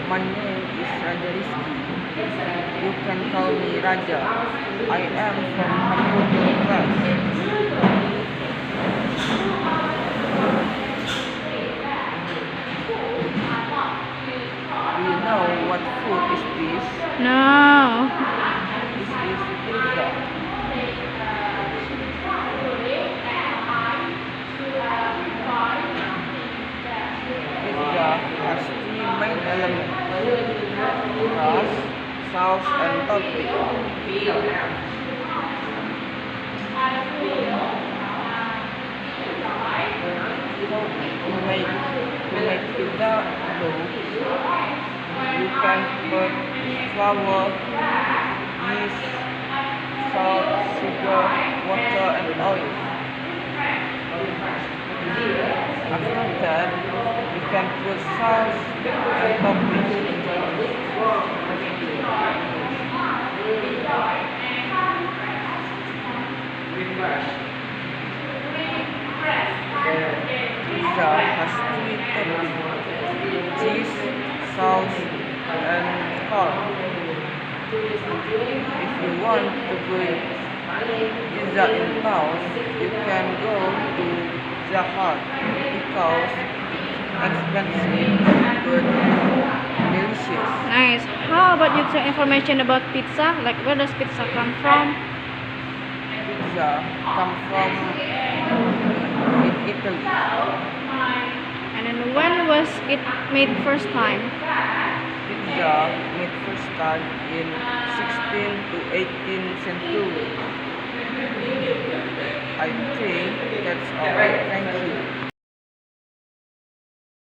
My name is Raja Rizky. You can call me Raja. I am from Hamburg class. Do you know what food is this? No. This is pizza. Pizza has three main elements: crust, sauce, and topping. To make pizza dough, you can put flour, yeast, salt, sugar, water, and oil. After that, you can put sauce and toppings. Pizza has three toppings: cheese, sauce, and corn. If you want to buy pizza in town, you can go to the Hut because it's expensive but delicious. Nice. How about you tell information about pizza? Like where does pizza come from? Pizza come from Italy. And then when was it made first time? Pizza made first time in 16th to 18th century. I think that's all. Thank you.